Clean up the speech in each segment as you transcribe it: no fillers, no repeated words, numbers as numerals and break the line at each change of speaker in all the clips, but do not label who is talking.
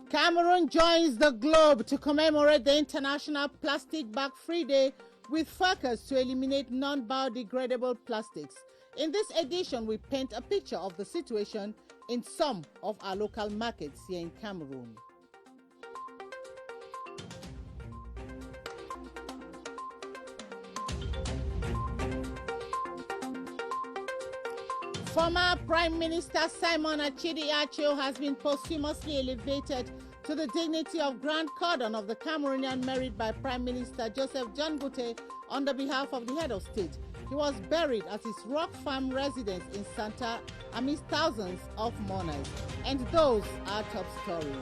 Cameroon joins the globe to commemorate the International Plastic Bag Free Day with focus to eliminate non-biodegradable plastics. In this edition, we paint a picture of the situation in some of our local markets here in Cameroon. Former Prime Minister Simon Achidi Acho has been posthumously elevated to the dignity of Grand Cordon of the Cameroonian merit by Prime Minister Joseph John Goute on the behalf of the head of state. He was buried at his rock farm residence in Santa amidst thousands of mourners. And those are top stories.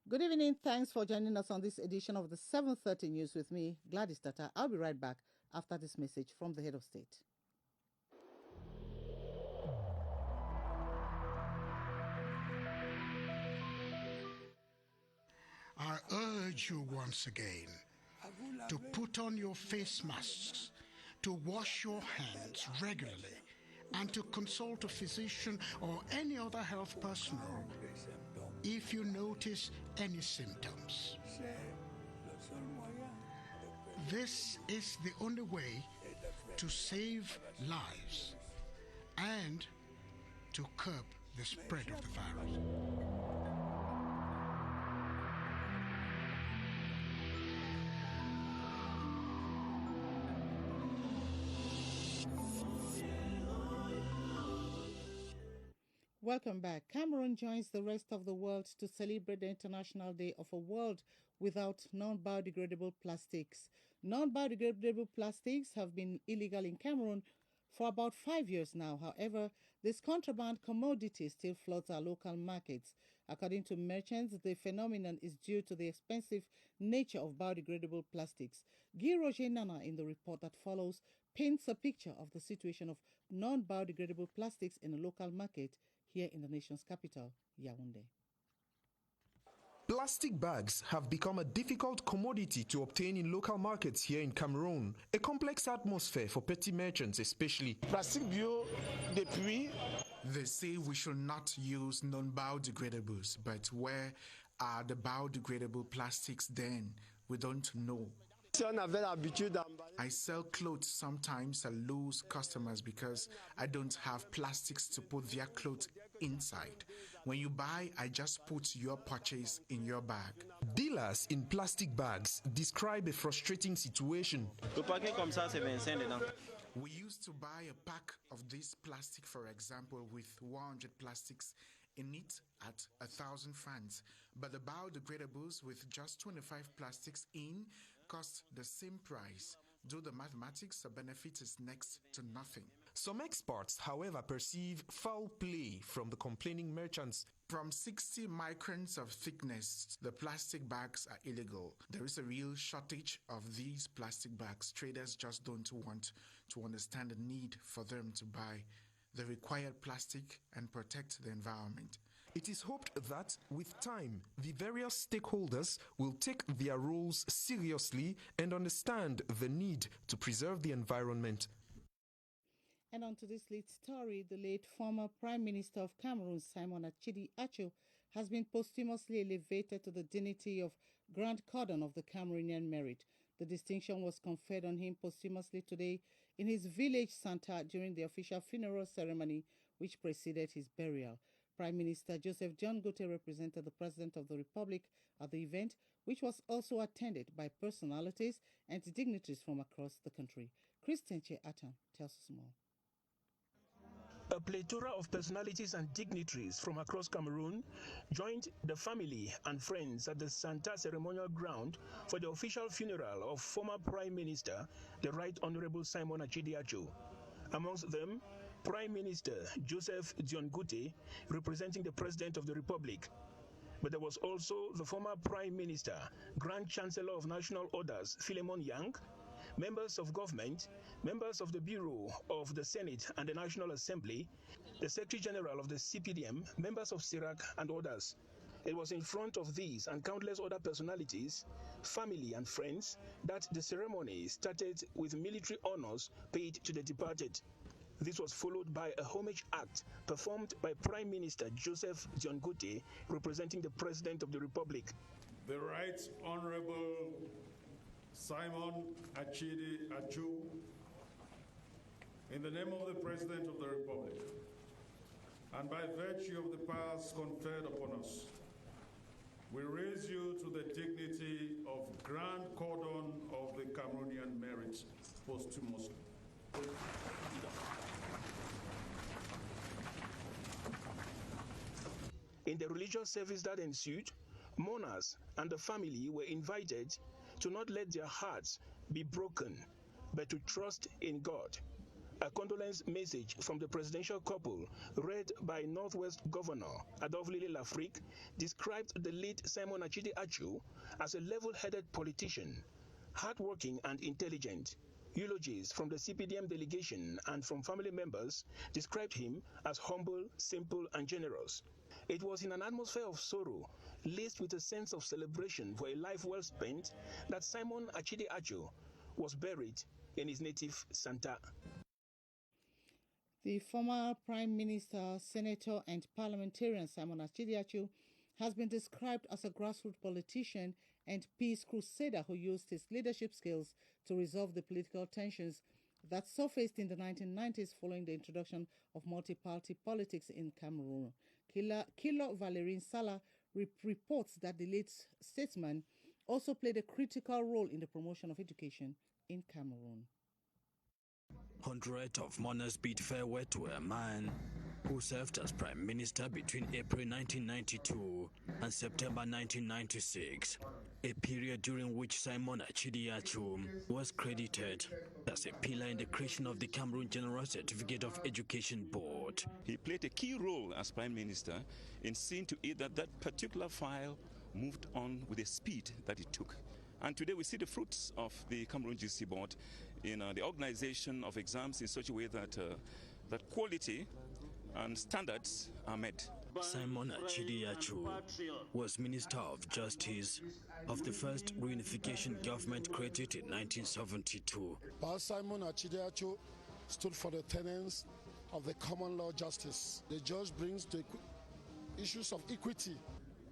Good evening. Thanks for joining us on this edition of the 7:30 News with me, Gladys Tata. I'll be right back after this message from the head of state.
I urge you once again to put on your face masks, to wash your hands regularly, and to consult a physician or any other health personnel if you notice any symptoms. This is the only way to save lives and to curb the spread of the virus.
Welcome back. Cameroon joins the rest of the world to celebrate the International Day of a World Without Non-Biodegradable Plastics. Non-biodegradable plastics have been illegal in Cameroon for about 5 years now. However, this contraband commodity still floods our local markets. According to merchants, the phenomenon is due to the expensive nature of biodegradable plastics. Guy Roger Nana, in the report that follows, paints a picture of the situation of non-biodegradable plastics in a local market here in the nation's capital, Yaoundé.
Plastic bags have become a difficult commodity to obtain in local markets here in Cameroon. A complex atmosphere for petty merchants especially.
Plastic bio depuis.
They say we should not use non-biodegradables, but where are the biodegradable plastics then? We don't know. I sell clothes sometimes. I lose customers because I don't have plastics to put their clothes inside. When you buy, I just put your purchase in your bag.
Dealers in plastic bags describe a frustrating situation.
We used to buy a pack of this plastic, for example, with 100 plastics in it at 1,000 francs. But the biodegradables with just 25 plastics in cost the same price. Do the mathematics, the benefit is next to nothing.
Some experts, however, perceive foul play from the complaining merchants.
From 60 microns of thickness, the plastic bags are illegal. There is a real shortage of these plastic bags. Traders just don't want to understand the need for them to buy the required plastic and protect the environment.
It is hoped that, with time, the various stakeholders will take their roles seriously and understand the need to preserve the environment.
And on to this lead story, the late former Prime Minister of Cameroon, Simon Achidi Acho, has been posthumously elevated to the dignity of Grand Cordon of the Cameroonian merit. The distinction was conferred on him posthumously today in his village Santa during the official funeral ceremony which preceded his burial. Prime Minister Joseph John Goute represented the President of the Republic at the event, which was also attended by personalities and dignitaries from across the country. Christian Che Atan tells us more.
A plethora of personalities and dignitaries from across Cameroon joined the family and friends at the Santa ceremonial ground for the official funeral of former Prime Minister, the Right Honorable Simon Achidi Acho. Amongst them, Prime Minister Joseph John Goute, representing the President of the Republic. But there was also the former Prime Minister, Grand Chancellor of National Orders, Philemon Yang, members of government, members of the Bureau of the Senate and the National Assembly, the Secretary General of the CPDM, members of CEMAC and others. It was in front of these and countless other personalities, family and friends, that the ceremony started with military honors paid to the departed. This was followed by a homage act performed by Prime Minister Joseph Dion-Gote, representing the President of the Republic.
The Right Honorable Simon Achidi Achu, in the name of the President of the Republic, and by virtue of the powers conferred upon us, we raise you to the dignity of Grand Cordon of the Cameroonian merit posthumously.
In the religious service that ensued, mourners and the family were invited to not let their hearts be broken, but to trust in God. A condolence message from the presidential couple, read by Northwest Governor Adolphe L'Afrique, described the late Simon Achidi Achu as a level-headed politician, hardworking and intelligent. Eulogies from the CPDM delegation and from family members described him as humble, simple, and generous. It was in an atmosphere of sorrow, laced with a sense of celebration for a life well spent, that Simon Achidi Achu was buried in his native Santa.
The former Prime Minister, Senator, and parliamentarian Simon Achidi Achu has been described as a grassroots politician and peace crusader who used his leadership skills to resolve the political tensions that surfaced in the 1990s following the introduction of multi-party politics in Cameroon. Kilo Valerine Salah reports that the late statesman also played a critical role in the promotion of education in Cameroon.
Hundreds of mourners bid farewell to a man who served as Prime Minister between April 1992 and September 1996, a period during which Simon Achidi Achu was credited as a pillar in the creation of the Cameroon General Certificate of Education Board.
He played a key role as Prime Minister in seeing to it that that particular file moved on with the speed that it took. And today we see the fruits of the Cameroon GC Board in the organization of exams in such a way that that quality and standards are met.
Simon Achidi Achu was Minister of Justice of the first reunification government created in 1972.
Simon Achidi Achu stood for the tenets of the common law justice. The judge brings the issues of equity.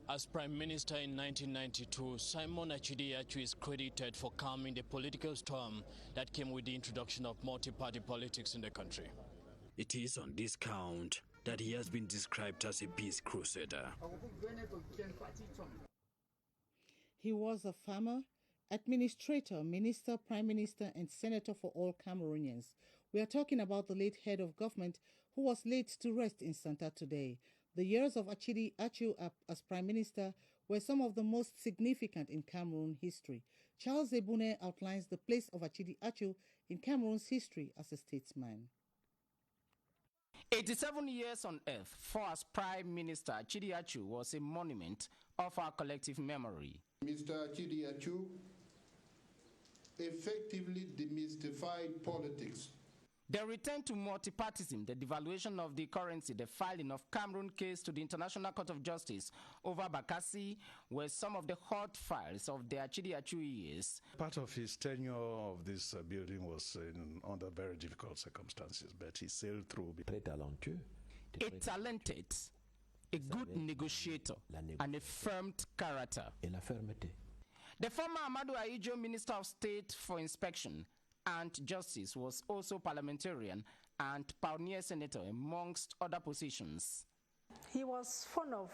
As Prime Minister in 1992, Simon Achidi Achu is credited for calming the political storm that came with the introduction of multi-party politics in the country. It is on this count that he has been described as a peace crusader.
He was a farmer, administrator, minister, prime minister, and senator for all Cameroonians. We are talking about the late head of government who was laid to rest in Santa today. The years of Achidi Achu as Prime Minister were some of the most significant in Cameroon history. Charles Ebune outlines the place of Achidi Achu in Cameroon's history as a statesman.
87 years on earth for as Prime Minister, Achidi Achu was a monument of our collective memory.
Mr. Achidi Achu effectively demystified politics.
The return to multipartism, the devaluation of the currency, the filing of Cameroon case to the International Court of Justice over Bakassi were some of the hot files of the Achidi Achu years.
Part of his tenure of this building was under very difficult circumstances, but he sailed through.
A talented, a good negotiator, and a firm character. The former Amadou Ahidjo Minister of State for Inspection and Justice was also parliamentarian and pioneer senator amongst other positions.
He was fond of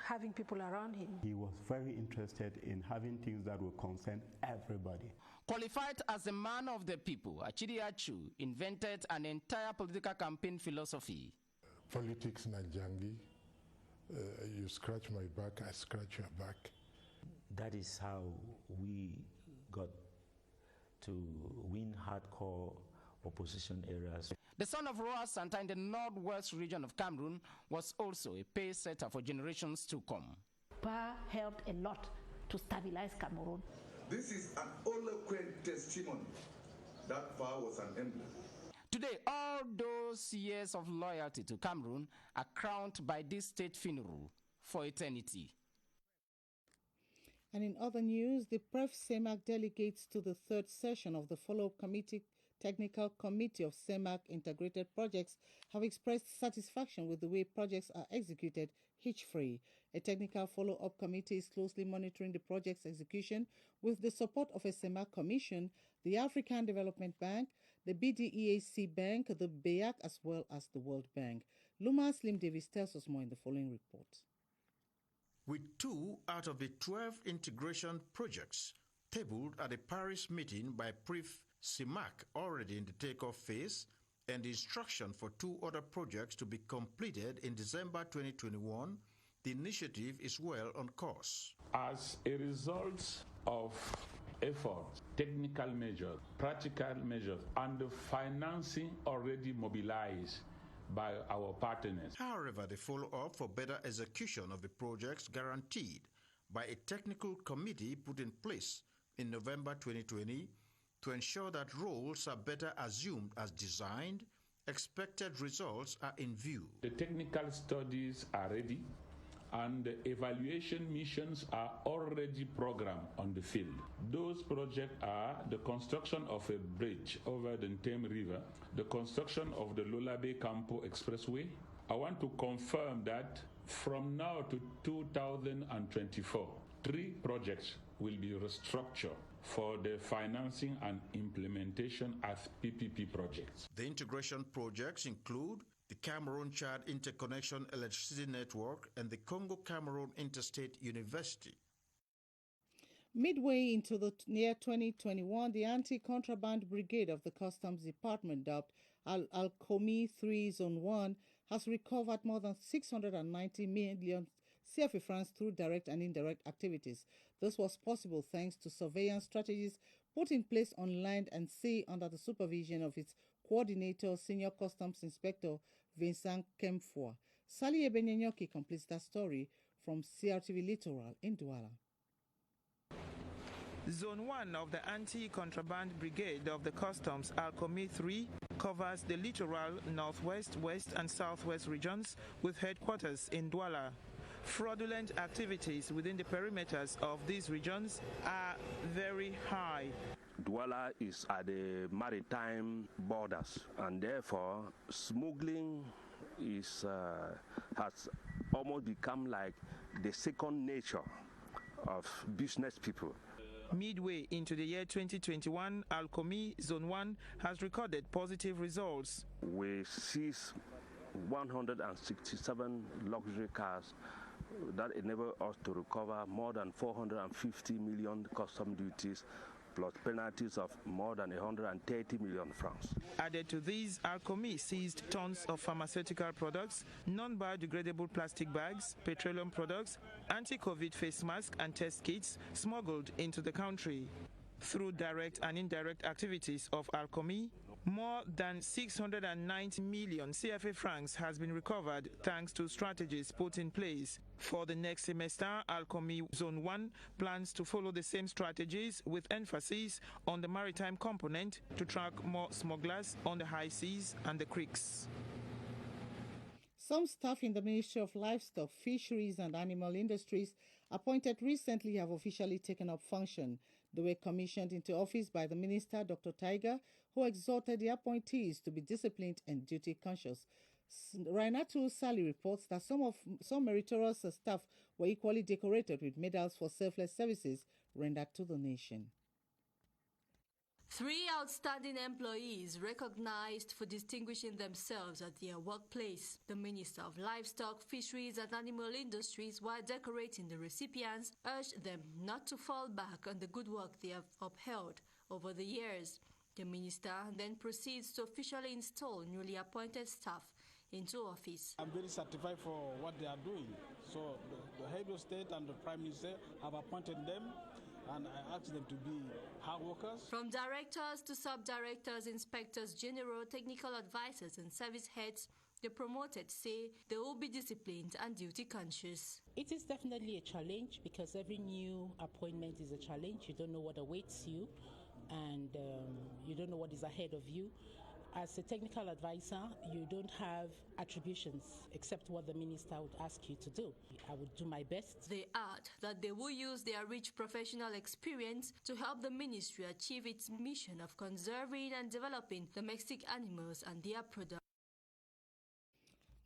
having people around him.
He was very interested in having things that would concern everybody.
Qualified as a man of the people, Achidi Achu invented an entire political campaign philosophy.
Politics Nanjangi, you scratch my back, I scratch your back.
That is how we got to win hardcore opposition areas.
The son of Roa Santa in the northwest region of Cameroon was also a pace setter for generations to come.
Pa helped a lot to stabilize Cameroon.
This is an eloquent testimony that Pa was an emblem.
Today, all those years of loyalty to Cameroon are crowned by this state funeral for eternity. And in other news, the CEMAC delegates to the third session of the follow-up committee
Technical Committee of CEMAC Integrated Projects have expressed satisfaction with the way projects are executed hitch-free. A technical follow-up committee is closely monitoring the project's execution with the support of a CEMAC Commission, the African Development Bank, the BDEAC Bank, the BEAC, as well as the World Bank. Luma Slim Davis tells us more in the following report.
With 2 out of the 12 integration projects tabled at the Paris meeting by PRIF CEMAC already in the takeoff phase, and the instruction for 2 other projects to be completed in December 2021, the initiative is well on course.
As a result of efforts, technical measures, practical measures, and the financing already mobilized by our partners.
However, the follow-up for better execution of the projects guaranteed by a technical committee put in place in November 2020 to ensure that roles are better assumed as designed, expected results are in view.
The technical studies are ready and the evaluation missions are already programmed on the field. Those projects are the construction of a bridge over the Ntame River, the construction of the Lolabe Campo Expressway. I want to confirm that from now to 2024, 3 projects will be restructured for the financing and implementation as PPP projects.
The integration projects include the Cameroon-Chad Interconnection Electricity Network and the Congo-Cameroon Interstate University.
Midway into the year 2021, the Anticontraband Brigade of the Customs Department, dubbed Alcomi 3 Zone 1, has recovered more than 690 million CFA francs through direct and indirect activities. This was possible thanks to surveillance strategies put in place on land and sea under the supervision of its coordinator, Senior Customs Inspector Vincent Kemfoua. Sally Ebenyenyoki completes that story from CRTV Littoral in Douala.
Zone 1 of the Anti-Contraband Brigade of the Customs Alcomi 3 covers the littoral, northwest, west and southwest regions with headquarters in Douala. Fraudulent activities within the perimeters of these regions are very high.
Douala is at the maritime borders, and therefore smuggling has almost become like the second nature of business people.
Midway into the year 2021, Alcomi Zone 1 has recorded positive results.
We seized 167 luxury cars that enable us to recover more than 450 million custom duties plus penalties of more than 130 million francs.
Added to these, Alcomi seized tons of pharmaceutical products, non-biodegradable plastic bags, petroleum products, anti-COVID face masks and test kits smuggled into the country. Through direct and indirect activities of Alcomi, more than 690 million CFA francs has been recovered thanks to strategies put in place. For the next semester, Alcomi Zone 1 plans to follow the same strategies with emphasis on the maritime component to track more smugglers on the high seas and the creeks.
Some staff in the Ministry of Livestock, Fisheries and Animal Industries appointed recently have officially taken up function. They were commissioned into office by the Minister, Dr. Tiger, who exhorted the appointees to be disciplined and duty conscious. Rainatu Sally reports that some meritorious staff were equally decorated with medals for selfless services rendered to the nation.
3 outstanding employees recognized for distinguishing themselves at their workplace. The Minister of Livestock, Fisheries and Animal Industries, while decorating the recipients, urged them not to fall back on the good work they have upheld over the years. The minister then proceeds to officially install newly appointed staff into office.
I'm very satisfied for what they are doing. So the head of state and the Prime Minister have appointed them, and I ask them to be hard workers.
From directors to sub-directors, inspectors general, technical advisors and service heads, the promoted say they will be disciplined and duty conscious.
It is definitely a challenge because every new appointment is a challenge. You don't know what awaits you and you don't know what is ahead of you. As a technical advisor, you don't have attributions except what the minister would ask you to do. I would do my best.
They add that they will use their rich professional experience to help the ministry achieve its mission of conserving and developing domestic animals and their products.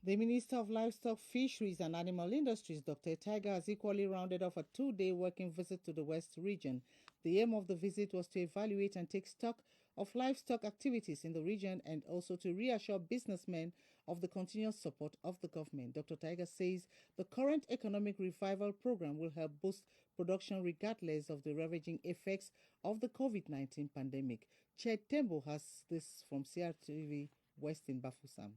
The Minister of Livestock, Fisheries and Animal Industries, Dr. Tiger, has equally rounded off a 2-day working visit to the West region. The aim of the visit was to evaluate and take stock of livestock activities in the region and also to reassure businessmen of the continuous support of the government. Dr. Tiger says the current economic revival program will help boost production regardless of the ravaging effects of the COVID-19 pandemic. Ched Tembo has this from Crtv West in Bafoussam.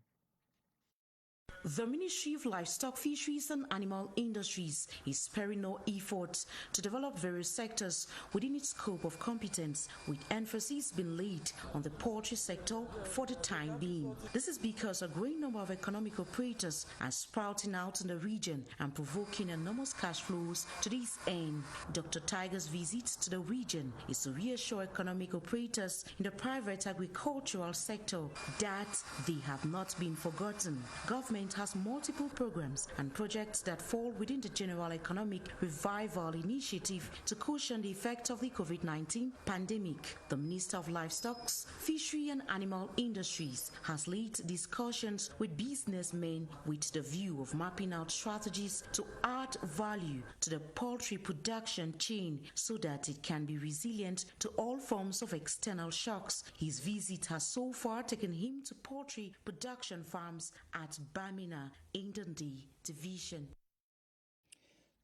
The Ministry of Livestock, Fisheries and Animal Industries is sparing no efforts to develop various sectors within its scope of competence, with emphasis being laid on the poultry sector for the time being. This is because a growing number of economic operators are sprouting out in the region and provoking enormous cash flows to this end. Dr. Tiger's visit to the region is to reassure economic operators in the private agricultural sector that they have not been forgotten. Government has multiple programs and projects that fall within the general economic revival initiative to cushion the effect of the COVID-19 pandemic. The Minister of Livestock, Fishery and Animal Industries has led discussions with businessmen with the view of mapping out strategies to add value to the poultry production chain so that it can be resilient to all forms of external shocks. His visit has so far taken him to poultry production farms at Bamina in Dundee Division.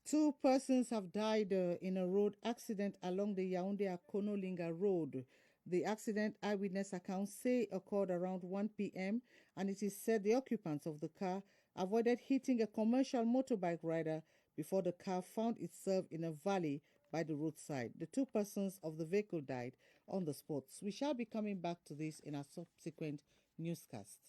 2 persons have died in a road accident along the Yaoundé-Akono-Linga road. The accident, eyewitness accounts say, occurred around 1 p.m. and it is said the occupants of the car avoided hitting a commercial motorbike rider before the car found itself in a valley by the roadside. The 2 persons of the vehicle died on the spot. We shall be coming back to this in a subsequent newscast.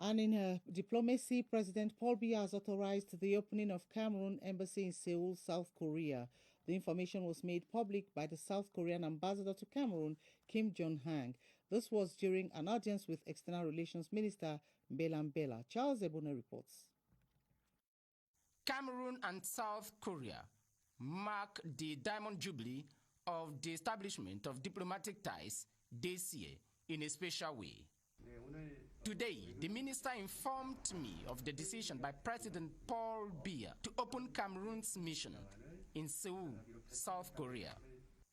And in her diplomacy, President Paul Biya has authorized the opening of Cameroon Embassy in Seoul, South Korea. The information was made public by the South Korean ambassador to Cameroon, Kim Jong-hang. This was during an audience with External Relations Minister Mbela Mbela. Charles Ebune reports.
Cameroon and South Korea mark the Diamond Jubilee of the establishment of diplomatic ties this year in a special way. Today, the minister informed me of the decision by President Paul Biya to open Cameroon's mission in Seoul, South Korea.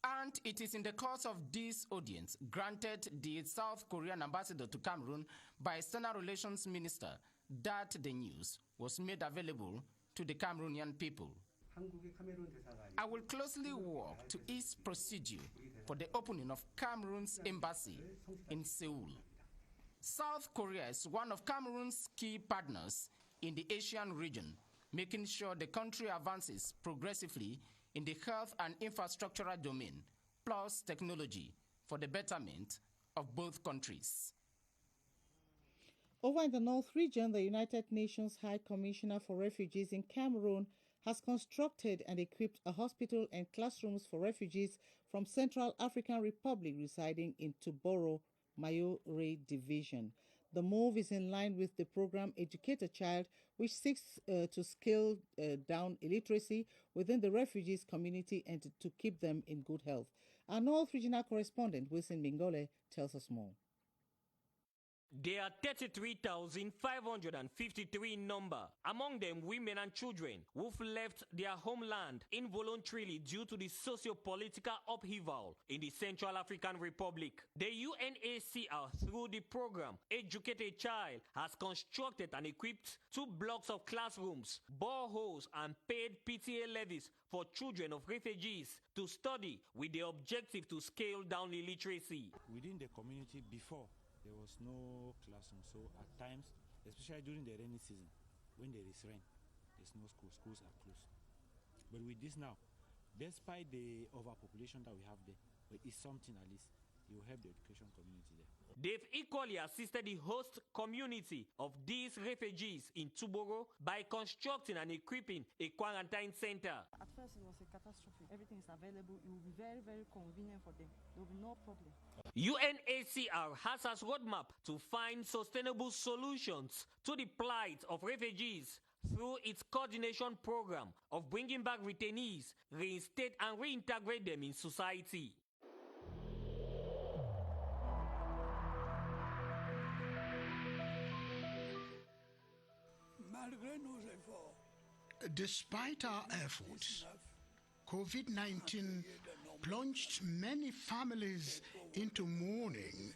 And it is in the course of this audience granted the South Korean ambassador to Cameroon by External Relations Minister that the news was made available to the Cameroonian people. I will closely work to ease procedure for the opening of Cameroon's embassy in Seoul. South Korea is one of Cameroon's key partners in the Asian region, making sure the country advances progressively in the health and infrastructural domain, plus technology, for the betterment of both countries.
Over in the North region, the United Nations High Commissioner for Refugees in Cameroon has constructed and equipped a hospital and classrooms for refugees from Central African Republic residing in Tuboro, Mayore Division. The move is in line with the program Educate a Child, which seeks to scale down illiteracy within the refugees community and to keep them in good health. Our North regional correspondent, Wilson Mingole, tells us more.
There are 33,553 in number, among them women and children who've left their homeland involuntarily due to the socio-political upheaval in the Central African Republic. The UNHCR, through the program Educate a Child, has constructed and equipped 2 blocks of classrooms, boreholes and paid PTA levies for children of refugees to study with the objective to scale down illiteracy.
Within the community before, there was no classroom, so at times, especially during the rainy season, when there is rain, there's no school, schools are closed. But with this now, despite the overpopulation that we have there, but it's something at least, it will help the education community there.
They've equally assisted the host community of these refugees in Tuboro by constructing and equipping a quarantine center.
At first it was a catastrophe. Everything is available. It will be very, very convenient for them. There will be no problem.
UNHCR has as roadmap to find sustainable solutions to the plight of refugees through its coordination program of bringing back retainees, reinstate and reintegrate them in society.
Despite our efforts, COVID-19 plunged many families into mourning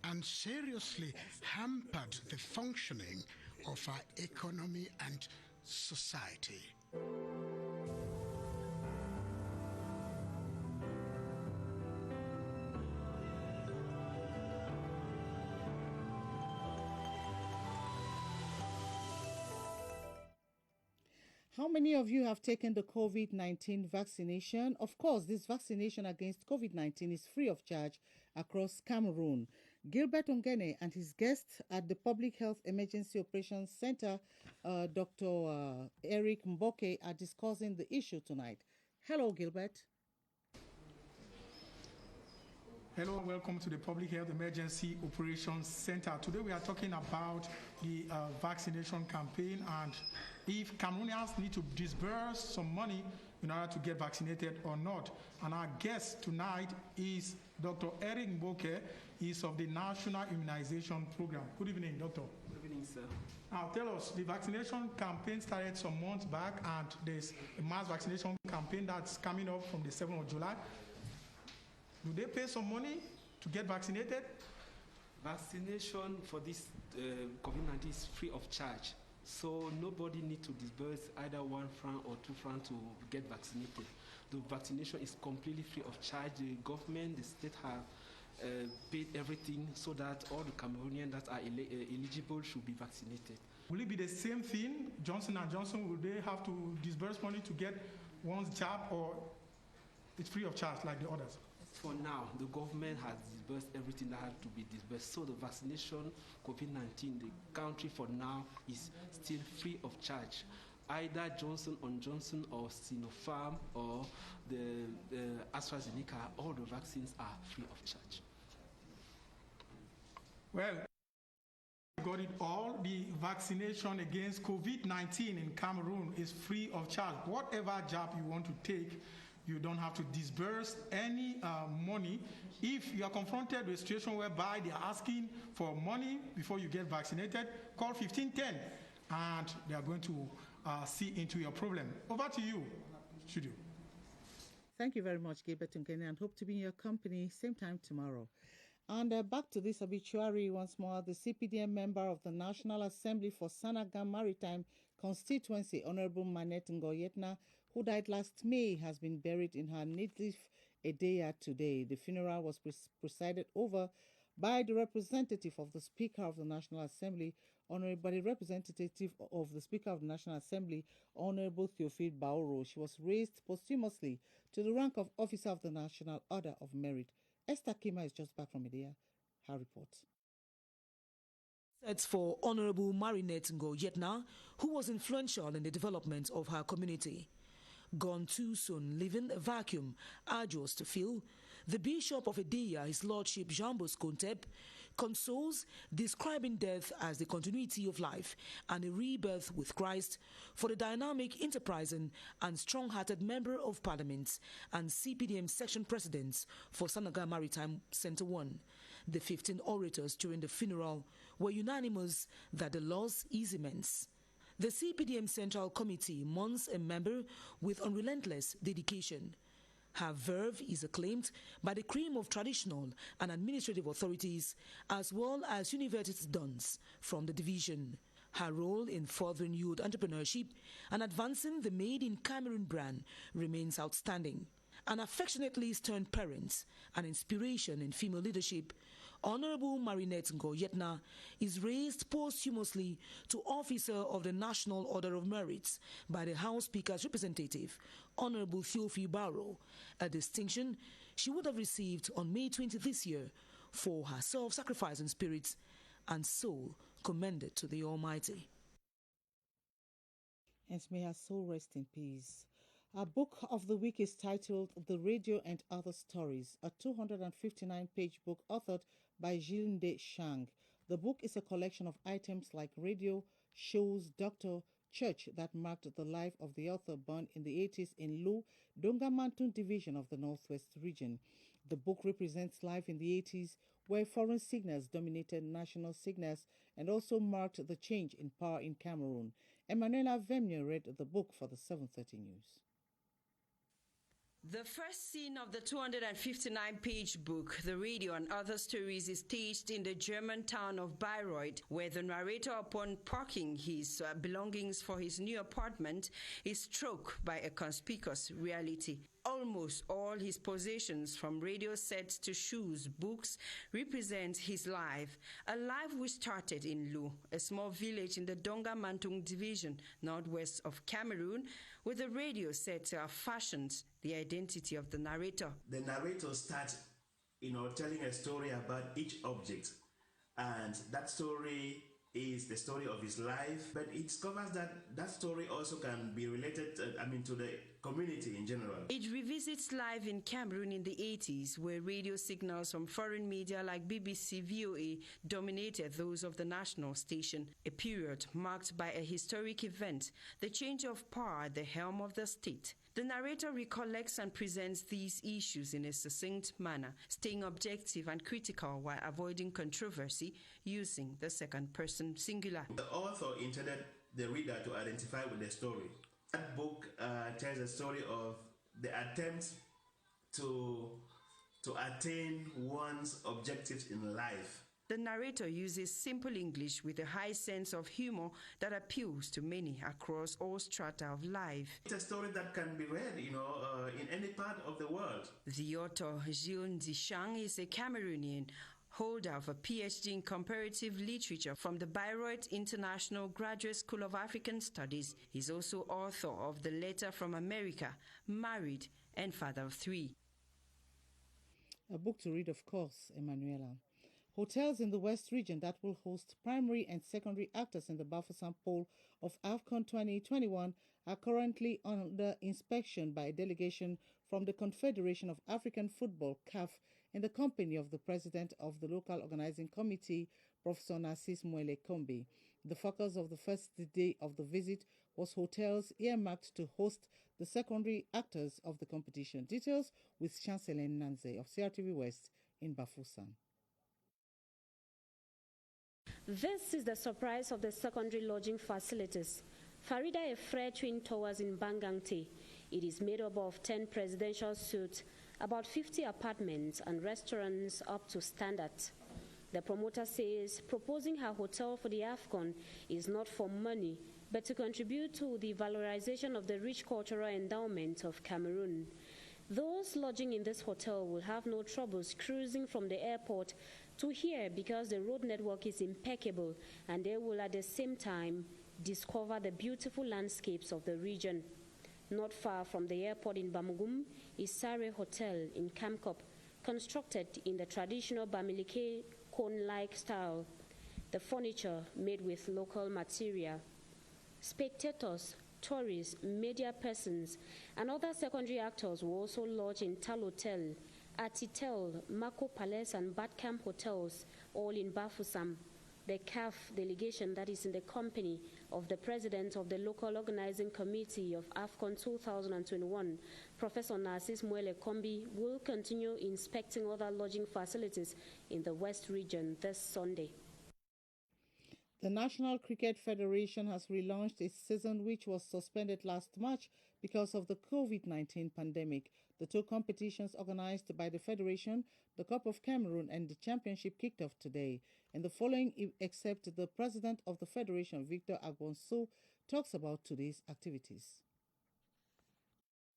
and seriously hampered the functioning of our economy and society.
How many of you have taken the COVID-19 vaccination? Of course, this vaccination against COVID-19 is free of charge across Cameroon. Gilbert Ongene and his guest at the Public Health Emergency Operations Center, Dr. Eric Mboke, are discussing the issue tonight. Hello, Gilbert.
Hello and welcome to the Public Health Emergency Operations Center. Today we are talking about the vaccination campaign and if Cameroonians need to disburse some money in order to get vaccinated or not. And our guest tonight is Dr. Eric Mboke. He's of the National Immunization Program. Good evening, Doctor.
Good evening, sir.
Now tell us, the vaccination campaign started some months back and there's a mass vaccination campaign that's coming up from the 7th of July. Do they pay some money to get vaccinated?
Vaccination for this COVID-19 is free of charge. So nobody needs to disburse either 1 franc or 2 francs to get vaccinated. The vaccination is completely free of charge. The government, the state have paid everything so that all the Cameroonians that are eligible should be vaccinated.
Will it be the same thing? Johnson & Johnson, will they have to disburse money to get one's jab or it's free of charge like the others?
For now, the government has disbursed everything that had to be disbursed. So the vaccination, COVID-19, the country for now is still free of charge. Either Johnson & Johnson or Sinopharm or the AstraZeneca, all the vaccines are free of charge.
Well, got it all. The vaccination against COVID-19 in Cameroon is free of charge. Whatever jab you want to take, you don't have to disburse any money. If you are confronted with a situation whereby they are asking for money before you get vaccinated, call 1510 and they are going to see into your problem. Over to you, studio.
Thank you very much, Gilbert Ongene, and hope to be in your company same time tomorrow. And back to this obituary once more. The CPDM member of the National Assembly for Sanaga Maritime Constituency, Honorable Manette Ngoyetna, who died last May, has been buried in her native Edea today. The funeral was presided over by the representative of the Speaker of the National Assembly, Honorable Honorable Theophile Baoro. She was raised posthumously to the rank of Officer of the National Order of Merit. Esther Kmer is just back from Edea. Her report.
That's for Honorable Marinette Ngoyetna, who was influential in the development of her community. Gone too soon, leaving a vacuum arduous to fill, the Bishop of Edea, His Lordship Jean Bosco Ntep, consoles, describing death as the continuity of life and a rebirth with Christ for the dynamic, enterprising and strong-hearted Member of Parliament and CPDM Section President for Sanaga Maritime Centre 1. The 15 orators during the funeral were unanimous that the loss is immense. The CPDM Central Committee mourns a member with unrelentless dedication. Her verve is acclaimed by the cream of traditional and administrative authorities as well as university dons from the division. Her role in furthering youth entrepreneurship and advancing the Made in Cameroon brand remains outstanding. An affectionately stern parent and inspiration in female leadership, Honorable Marinette Ngoyetna is raised posthumously to Officer of the National Order of Merit by the House Speaker's representative, Honorable Theophile Baoro, a distinction she would have received on May 20 this year for her self-sacrificing spirit and soul commended to the Almighty.
And may her soul rest in peace. Our book of the week is titled The Radio and Other Stories, a 259-page book authored by Jilinde Shang. The book is a collection of items like radio, shows, doctor, church that marked the life of the author born in the 80s in Lu, Dongamantun division of the Northwest region. The book represents life in the 80s where foreign signals dominated national signals and also marked the change in power in Cameroon. Emanuela Vemnier read the book for the 7:30 News.
The first scene of the 259-page book, The Radio and Other Stories, is staged in the German town of Bayreuth, where the narrator, upon parking his belongings for his new apartment, is struck by a conspicuous reality. Almost all his possessions, from radio sets to shoes, books, represent his life, a life which started in Lu, a small village in the Dongamantun division, northwest of Cameroon, with the radio set fashioned the identity of the narrator.
The narrator starts, telling a story about each object, and that story is the story of his life, but it covers that story also can be related to the community in general.
It revisits life in Cameroon in the 80s, where radio signals from foreign media like BBC, VOA dominated those of the national station, a period marked by a historic event, the change of power at the helm of the state. The narrator recollects and presents these issues in a succinct manner, staying objective and critical while avoiding controversy, using the second-person singular.
The author intended the reader to identify with the story. That book tells the story of the attempt to attain one's objectives in life.
The narrator uses simple English with a high sense of humor that appeals to many across all strata of life.
It's a story that can be read, in any part of the world.
The author, Jilinde Shang, is a Cameroonian, holder of a PhD in comparative literature from the Bayreuth International Graduate School of African Studies. He's also author of The Letter from America, married and father of 3.
A book to read, of course, Emanuela. Hotels in the West region that will host primary and secondary actors in the Bafoussam Pole of AFCON 2021 are currently under inspection by a delegation from the Confederation of African Football, CAF, in the company of the president of the local organizing committee, Professor Narcisse Mwele Kombi. The focus of the first day of the visit was hotels earmarked to host the secondary actors of the competition. Details with Chancellor Nanze of CRTV West in Bafoussam.
This is the surprise of the secondary lodging facilities. Farida Efre Twin Towers in Bangangte. It is made up of 10 presidential suites, about 50 apartments and restaurants up to standard. The promoter says proposing her hotel for the AFCON is not for money, but to contribute to the valorization of the rich cultural endowment of Cameroon. Those lodging in this hotel will have no troubles cruising from the airport to here because the road network is impeccable, and they will at the same time discover the beautiful landscapes of the region. Not far from the airport in Bamugum is Sare Hotel in Kamkop, constructed in the traditional Bamileke cone-like style. The furniture made with local material. Spectators, tourists, media persons, and other secondary actors will also lodge in Tal Hotel, Atitel, Mako Palace, and Batcamp hotels, all in Bafoussam. The CAF delegation that is in the company of the president of the local organizing committee of AFCON 2021, Professor Narcisse Mwele Kombi, will continue inspecting other lodging facilities in the West region this Sunday.
The National Cricket Federation has relaunched its season, which was suspended last March because of the COVID-19 pandemic. The two competitions organized by the Federation, the Cup of Cameroon and the Championship, kicked off today. In the following, except the president of the Federation, Victor Agbonso, talks about today's activities.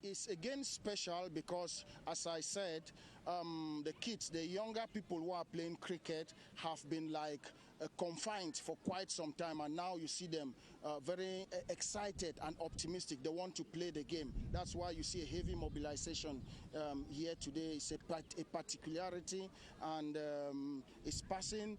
It's again special because, as I said, the kids, the younger people who are playing cricket have been like confined for quite some time, and now you see them very excited and optimistic. They want to play the game. That's why you see a heavy mobilization here today. It's a particularity, and it's passing.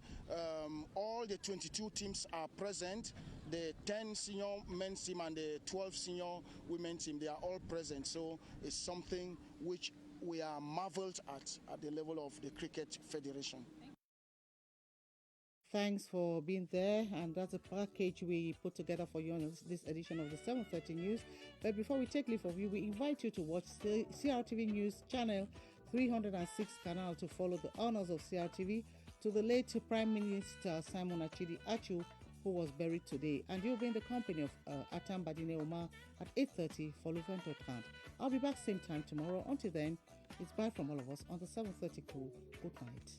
All the 22 teams are present. The 10 senior men's team and the 12 senior women's team, they are all present. So it's something which we are marveled at the level of the Cricket Federation.
Thanks for being there, and that's a package we put together for you on this edition of the 7:30 News. But before we take leave of you, we invite you to watch the CRTV News channel 306 canal to follow the honors of CRTV to the late Prime Minister Simon Achidi Achu, who was buried today. And you'll be in the company of Atam Badine Omar at 8:30 for Luvent Account. I'll be back same time tomorrow. Until then, it's bye from all of us on the 7:30 crew. Good night.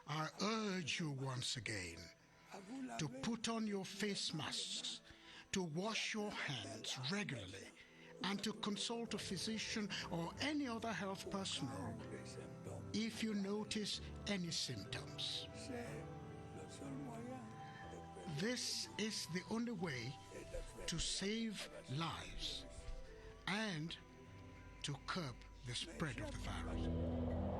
I urge you once again to put on your face masks, to wash your hands regularly, and to consult a physician or any other health personnel if you notice any symptoms. This is the only way to save lives and to curb the spread of the virus.